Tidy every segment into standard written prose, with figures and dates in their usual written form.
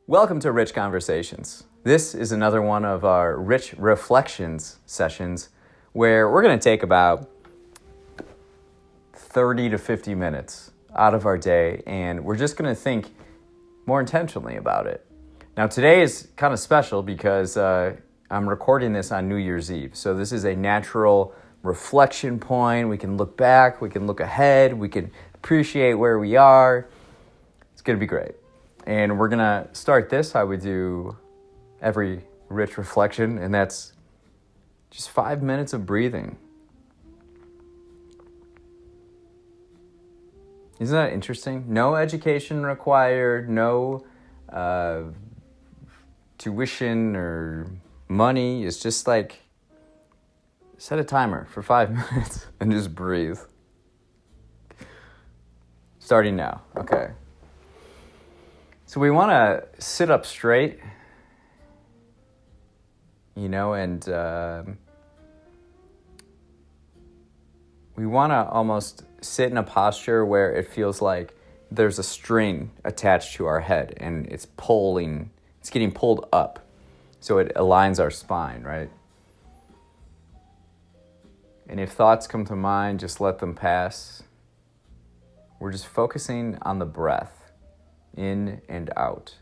Welcome to Rich Conversations. This is another one of our Rich Reflections sessions where we're going to take about 30 to 50 minutes out of our day and we're just going to think more intentionally about it. Now today is kind of special because I'm recording this on New Year's Eve. So this is a natural reflection point. We can look back, we can look ahead, we can appreciate where we are. It's going to be great. And we're going to start this how we do every rich reflection, and that's just 5 minutes of breathing. Isn't that interesting? No education required, no tuition or money. It's just like set a timer for 5 minutes and just breathe. Starting now. Okay. So we want to sit up straight, and we want to almost sit in a posture where it feels like there's a string attached to our head and it's getting pulled up. So it aligns our spine, right? And if thoughts come to mind, just let them pass. We're just focusing on the breath. In and out.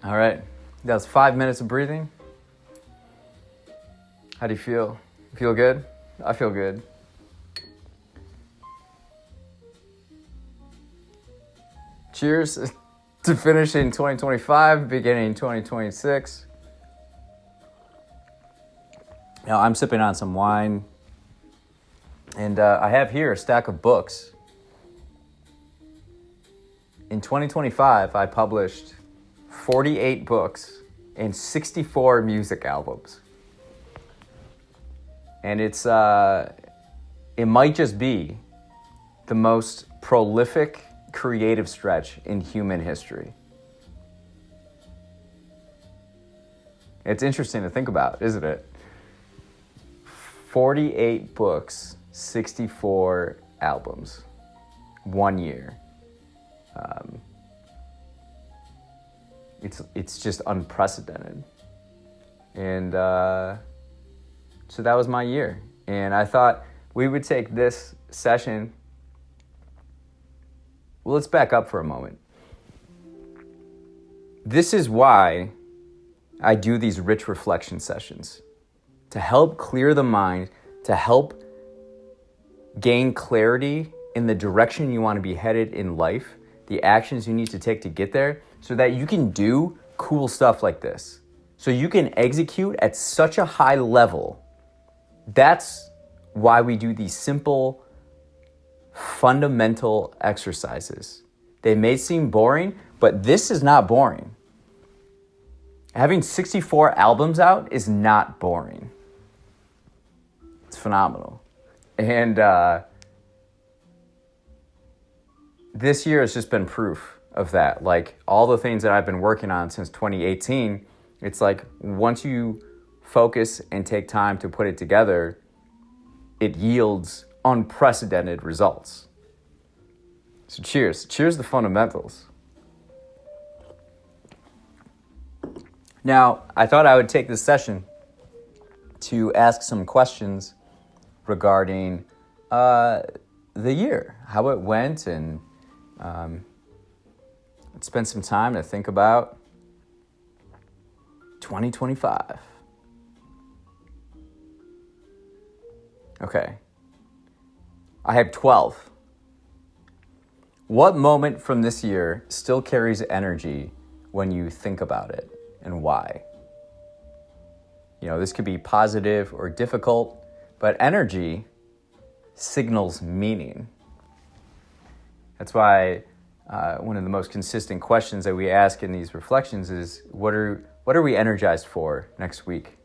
All right. That was 5 minutes of breathing. How do you feel? Feel good? I feel good. Cheers to finishing 2025, beginning 2026. Now, I'm sipping on some wine, and I have here a stack of books. In 2025, I published 48 books and 64 music albums. And it might just be the most prolific creative stretch in human history. It's interesting to think about, isn't it? 48 books, 64 albums, 1 year. It's just unprecedented. And so that was my year. And I thought we would take this session. Well, let's back up for a moment. This is why I do these rich reflection sessions, to help clear the mind, to help gain clarity in the direction you want to be headed in life, the actions you need to take to get there, so that you can do cool stuff like this. So you can execute at such a high level. That's why we do these simple, fundamental exercises. They may seem boring, but this is not boring. Having 64 albums out is not boring. It's phenomenal. And this year has just been proof of that. Like, all the things that I've been working on since 2018, it's like once you focus and take time to put it together, it yields unprecedented results. So cheers. Cheers to fundamentals. Now, I thought I would take this session to ask some questions regarding the year, how it went, and let's spend some time to think about 2025. Okay. I have 12. What moment from this year still carries energy when you think about it, and why? You know, this could be positive or difficult, but energy signals meaning. That's why one of the most consistent questions that we ask in these reflections is, what are we energized for next week?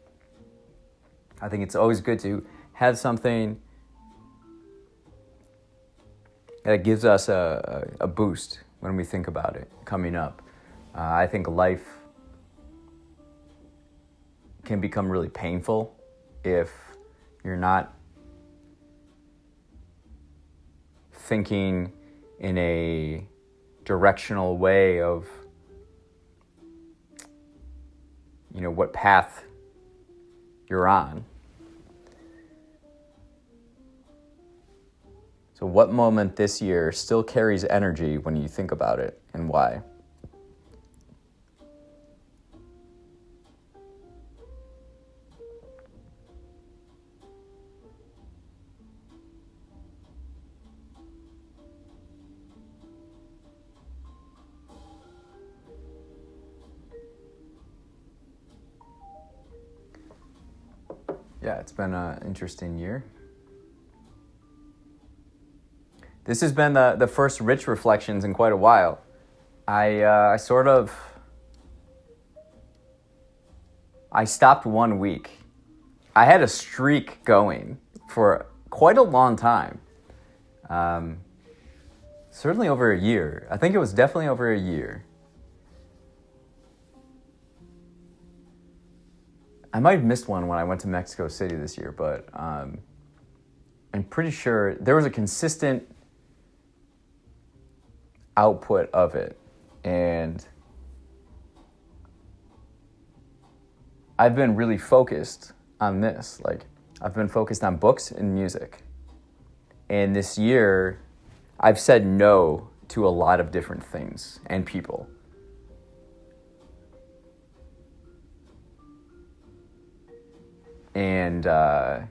I think it's always good to have something that gives us a boost when we think about it coming up. I think life can become really painful if you're not thinking in a directional way of, you know, what path you're on. So what moment this year still carries energy when you think about it, and why? Yeah, it's been an interesting year. This has been the first rich reflections in quite a while. I stopped 1 week. I had a streak going for quite a long time. Certainly over a year. I think it was definitely over a year. I might have missed one when I went to Mexico City this year, but I'm pretty sure there was a consistent output of it. And I've been really focused on this. Like, I've been focused on books and music. And this year, I've said no to a lot of different things and people. And the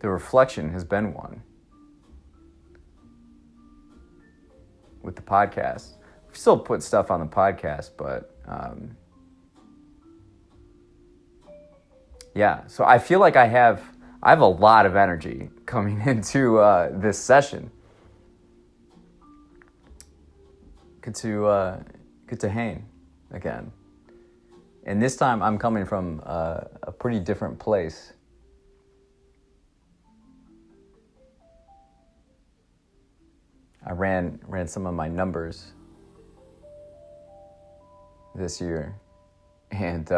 reflection has been one. With the podcast. We still put stuff on the podcast, but yeah. So I feel like I have a lot of energy coming into this session. Good to hang again. And this time I'm coming from a pretty different place. I ran some of my numbers this year, and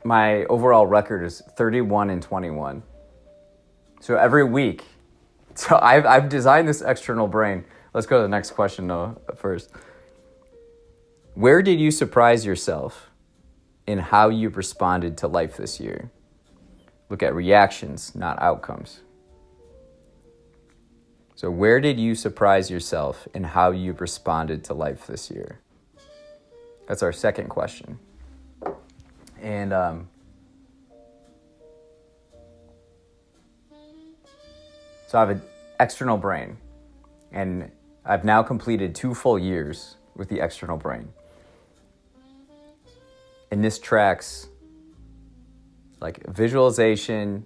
my overall record is 31-21. So every week, so I've designed this external brain. Let's go to the next question though first. Where did you surprise yourself in how you've responded to life this year? Look at reactions, not outcomes. So where did you surprise yourself in how you've responded to life this year? That's our second question. And so I have an external brain, and I've now completed 2 full years with the external brain. And this tracks like visualization,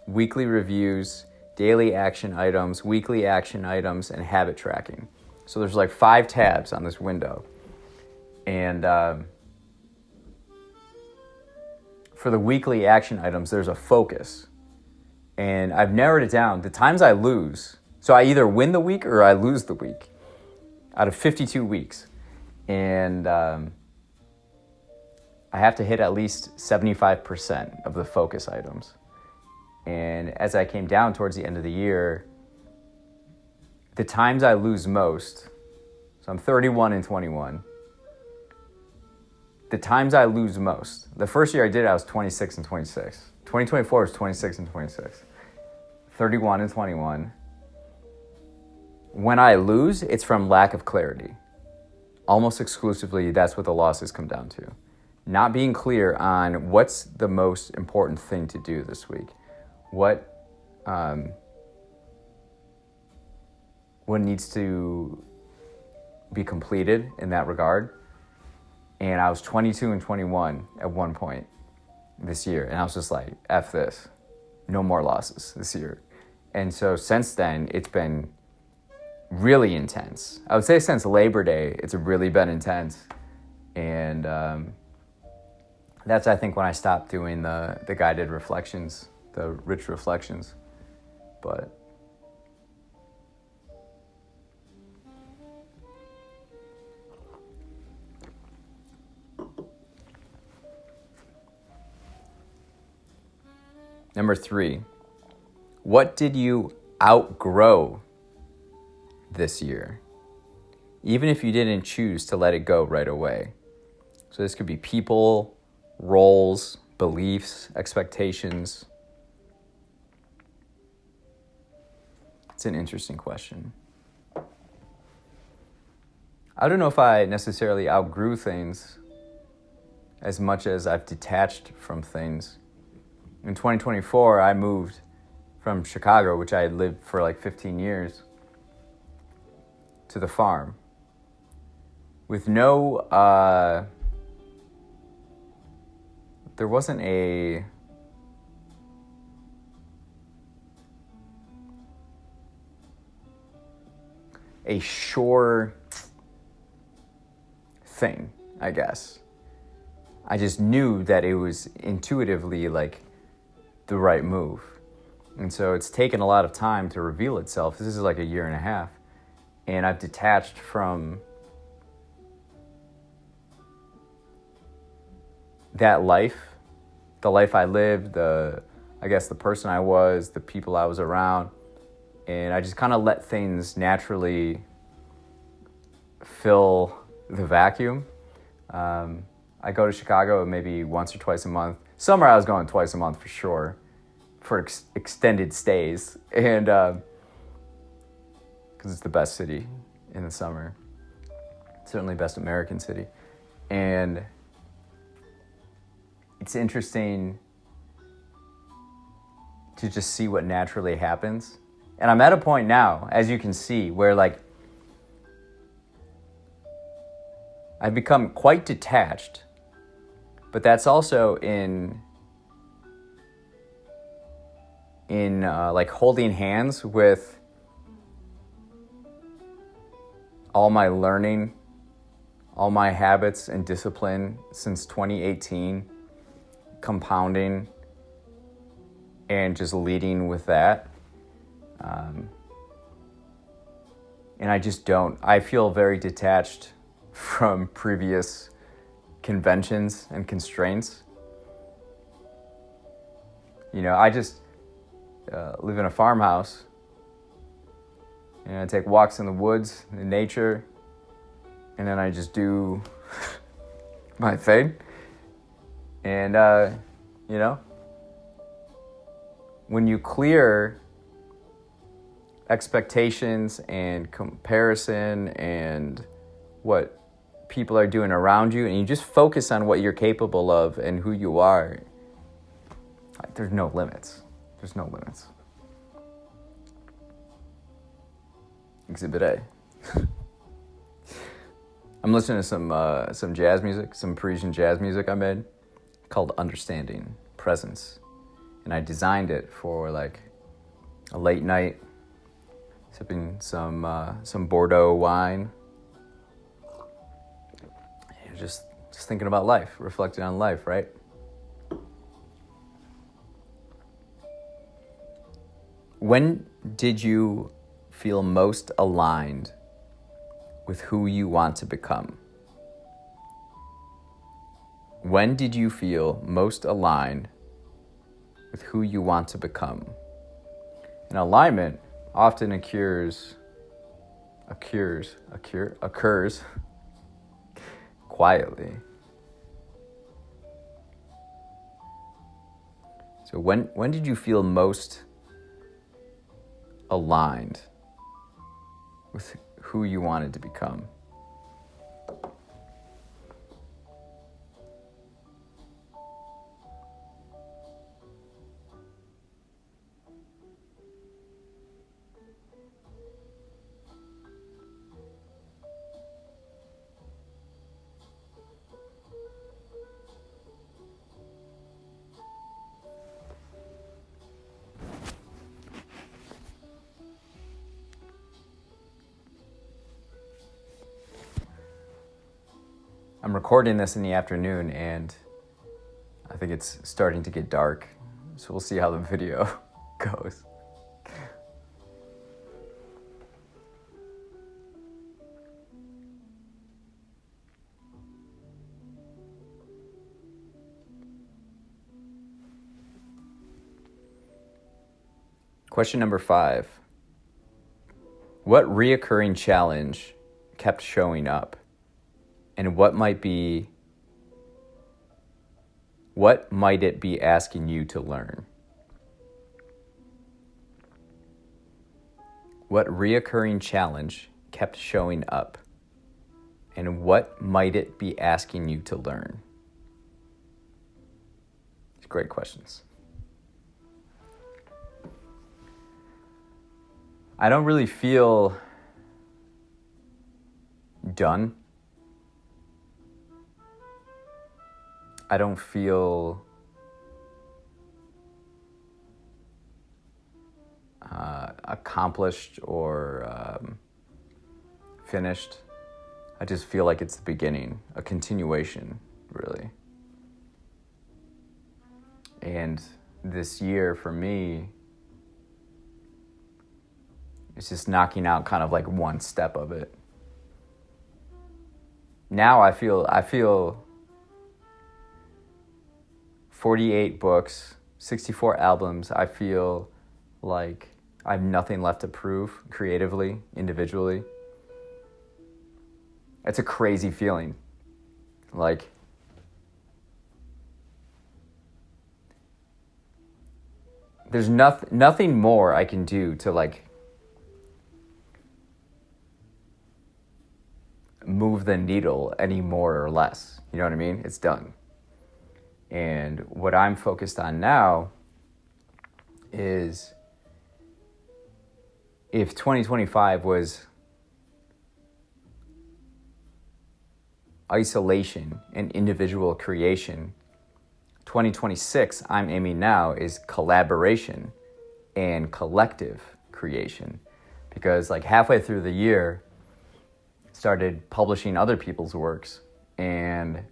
weekly reviews, daily action items, weekly action items, and habit tracking. So there's like 5 tabs on this window. And for the weekly action items, there's a focus. And I've narrowed it down. The times I lose, so I either win the week or I lose the week out of 52 weeks. And I have to hit at least 75% of the focus items. And as I came down towards the end of the year, the times I lose most, so I'm 31-21. The times I lose most, the first year I did it, I was 26-26. 2024 was 26-26. 31-21. When I lose, it's from lack of clarity. Almost exclusively, that's what the losses come down to. Not being clear on what's the most important thing to do this week. What needs to be completed in that regard. And I was 22-21 at one point this year. And I was just like, F this. No more losses this year. And so since then, it's been really intense. I would say since Labor Day, it's really been intense. And that's, I think, when I stopped doing the guided reflections, the rich reflections. But number 3, what did you outgrow this year? Even if you didn't choose to let it go right away. So this could be people, roles, beliefs, expectations. It's an interesting question. I don't know if I necessarily outgrew things as much as I've detached from things. In 2024, I moved from Chicago, which I had lived for like 15 years, to the farm with no, there wasn't a sure thing, I guess. I just knew that it was intuitively like the right move. And so it's taken a lot of time to reveal itself. This is like a year and a half. And I've detached from that life, the life I lived, I guess the person I was, the people I was around. And I just kind of let things naturally fill the vacuum. I go to Chicago maybe once or twice a month. Summer I was going twice a month for sure, for extended stays, and because it's the best city in the summer. Certainly best American city. And it's interesting to just see what naturally happens. And I'm at a point now, as you can see, where like I've become quite detached, but that's also in like holding hands with all my learning, all my habits and discipline since 2018, compounding and just leading with that. And I feel very detached from previous conventions and constraints. You know, I just live in a farmhouse. You know, I take walks in the woods, in nature, and then I just do my thing. And, you know, when you clear expectations and comparison and what people are doing around you, and you just focus on what you're capable of and who you are, like, there's no limits. There's no limits. Exhibit A. I'm listening to some jazz music, some Parisian jazz music I made called Understanding, Presence. And I designed it for like a late night, sipping some Bordeaux wine. And just thinking about life, reflecting on life, right? When did you feel most aligned with who you want to become? When did you feel most aligned with who you want to become? And alignment often occurs quietly. So when did you feel most aligned with who you wanted to become? I'm recording this in the afternoon, and I think it's starting to get dark, so we'll see how the video goes. Question number 5. What reoccurring challenge kept showing up? And what might it be asking you to learn? What reoccurring challenge kept showing up? And what might it be asking you to learn? It's great questions. I don't really feel done. I don't feel accomplished or finished. I just feel like it's the beginning, a continuation, really. And this year for me, it's just knocking out kind of like one step of it. Now I feel 48 books, 64 albums. I feel like I have nothing left to prove creatively, individually. It's a crazy feeling. Like, there's nothing more I can do to like move the needle any more or less. You know what I mean? It's done. And what I'm focused on now is, if 2025 was isolation and individual creation, 2026, I'm aiming now, is collaboration and collective creation. Because like halfway through the year, started publishing other people's works, and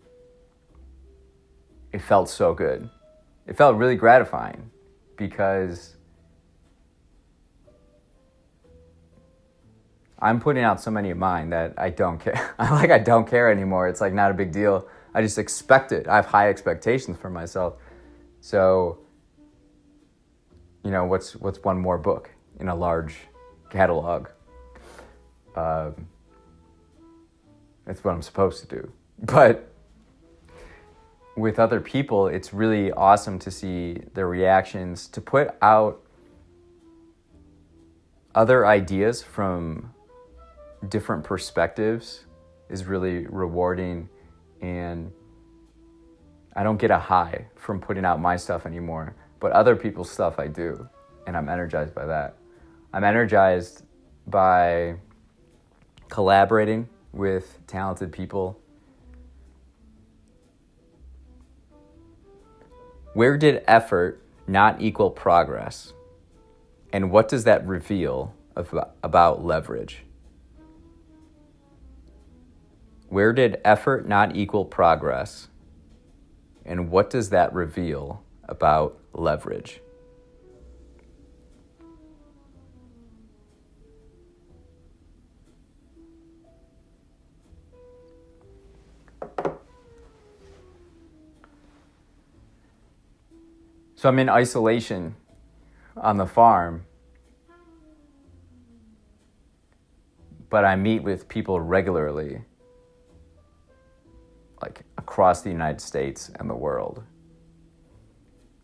it felt so good. It felt really gratifying because I'm putting out so many of mine that I don't care. I don't care anymore. It's like not a big deal. I just expect it. I have high expectations for myself. So, you know, what's one more book in a large catalog? That's what I'm supposed to do. But with other people, it's really awesome to see their reactions, to put out other ideas from different perspectives is really rewarding. And I don't get a high from putting out my stuff anymore, but other people's stuff I do, and I'm energized by that. I'm energized by collaborating with talented people. Where did effort not equal progress? And what does that reveal about leverage? Where did effort not equal progress? And what does that reveal about leverage? So I'm in isolation on the farm, but I meet with people regularly, like across the United States and the world.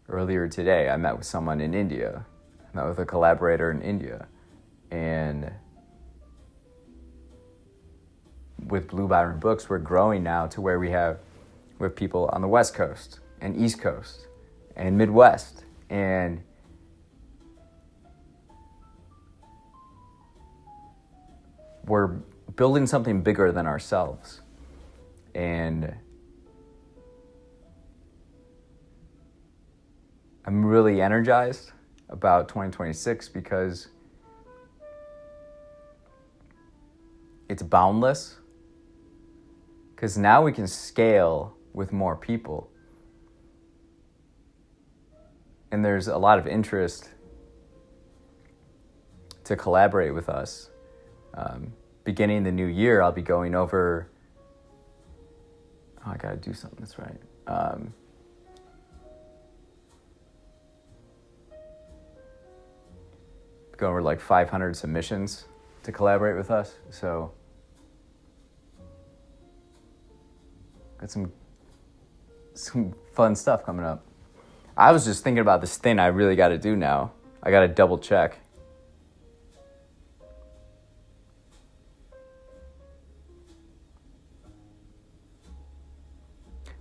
Earlier today, I met with someone in India. I met with a collaborator in India. And with Blue Byron Books, we're growing now to where we have people on the West Coast and East Coast and Midwest. And we're building something bigger than ourselves. And I'm really energized about 2026 because it's boundless. Because now we can scale with more people. And there's a lot of interest to collaborate with us. Beginning the new year, I'll be going over... Oh, I gotta do something that's right. Going over like 500 submissions to collaborate with us. So got some fun stuff coming up. I was just thinking about this thing I really got to do now. I got to double check.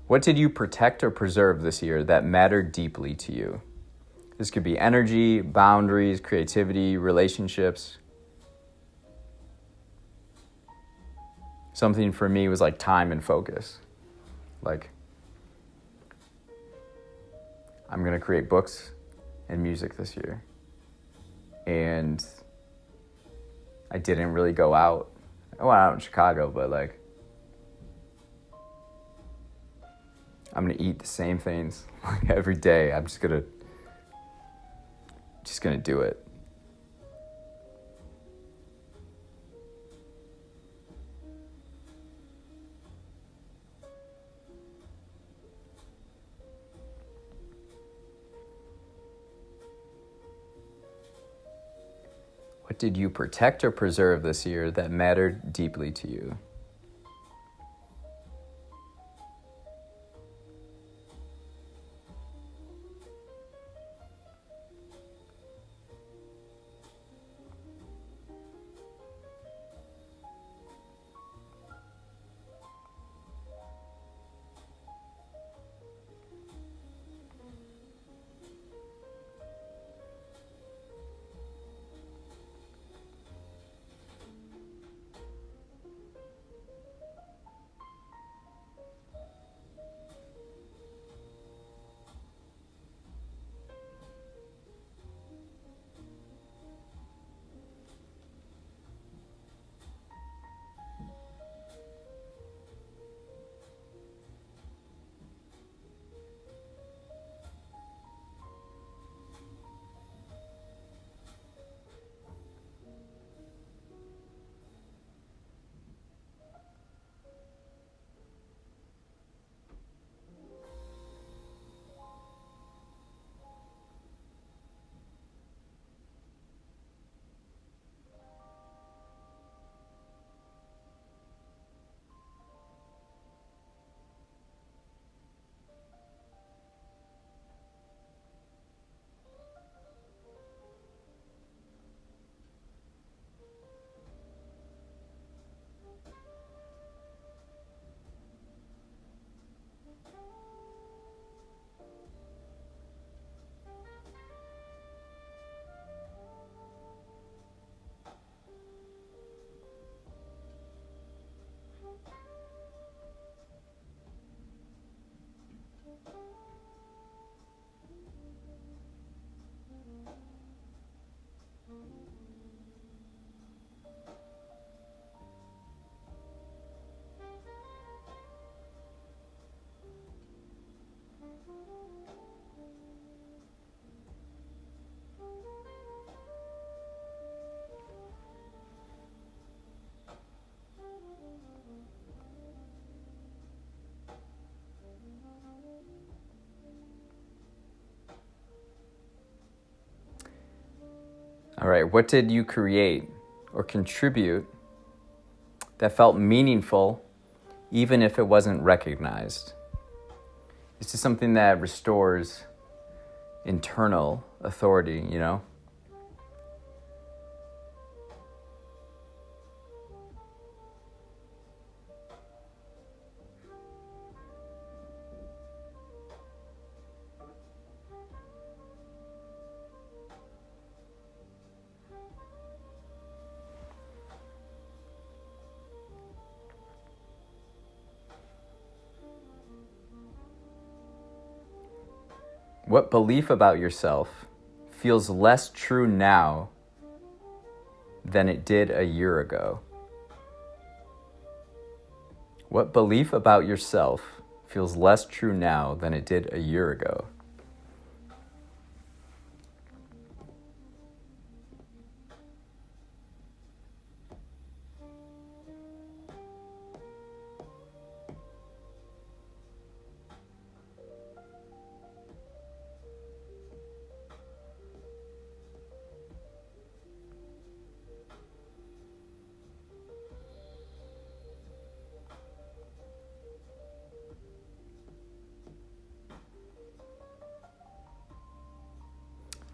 What did you protect or preserve this year that mattered deeply to you? This could be energy, boundaries, creativity, relationships. Something for me was like time and focus. Like, I'm going to create books and music this year. And I didn't really go out. I went out in Chicago, but like, I'm going to eat the same things like every day. I'm just going to do it. What did you protect or preserve this year that mattered deeply to you? All right, what did you create or contribute that felt meaningful even if it wasn't recognized? This is something that restores internal authority, you know? What belief about yourself feels less true now than it did a year ago? What belief about yourself feels less true now than it did a year ago?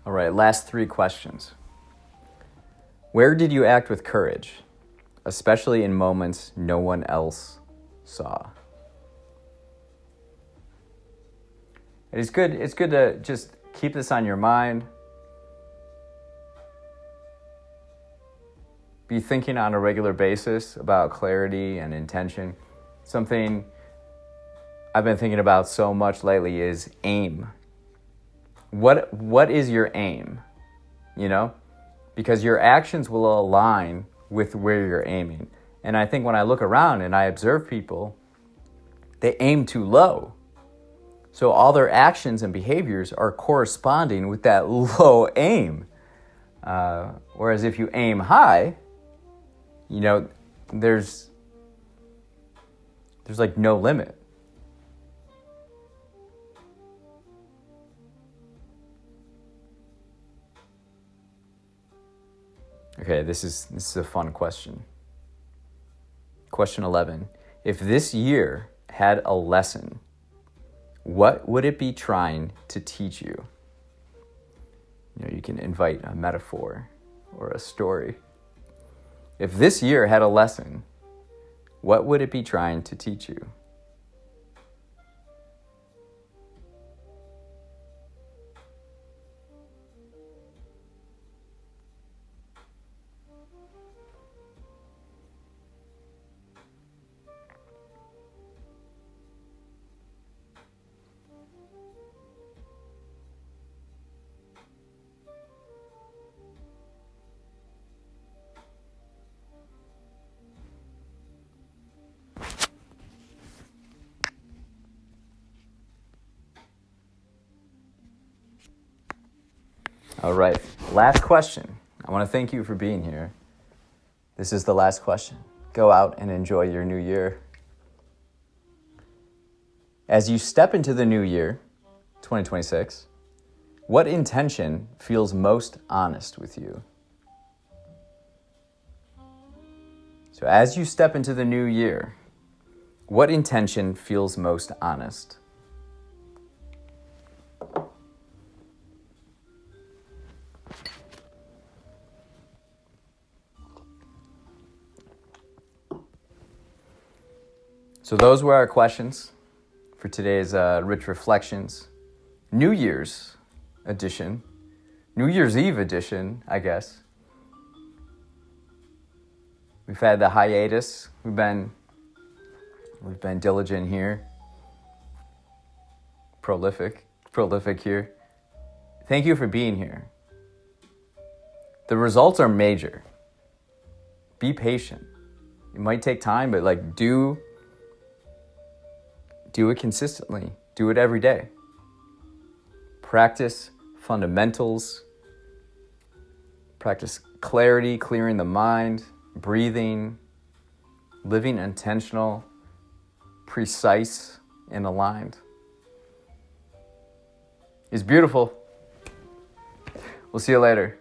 All right, last 3 questions. Where did you act with courage, especially in moments no one else saw? It's good to just keep this on your mind. Be thinking on a regular basis about clarity and intention. Something I've been thinking about so much lately is aim. What is your aim? You know? Because your actions will align with where you're aiming. And I think when I look around and I observe people, they aim too low. So all their actions and behaviors are corresponding with that low aim. Whereas if you aim high, you know, there's like no limit. Okay, this is a fun question. Question 11. If this year had a lesson, what would it be trying to teach you? You know, you can invite a metaphor or a story. If this year had a lesson, what would it be trying to teach you? All right, last question. I want to thank you for being here. This is the last question. Go out and enjoy your new year. As you step into the new year, 2026, what intention feels most honest with you? So as you step into the new year, what intention feels most honest? So those were our questions for today's Rich Reflections. New Year's edition. New Year's Eve edition, I guess. We've had the hiatus. We've been diligent here. Prolific here. Thank you for being here. The results are major. Be patient. It might take time, but do it consistently. Do it every day. Practice fundamentals. Practice clarity, clearing the mind, breathing, living intentional, precise, and aligned. It's beautiful. We'll see you later.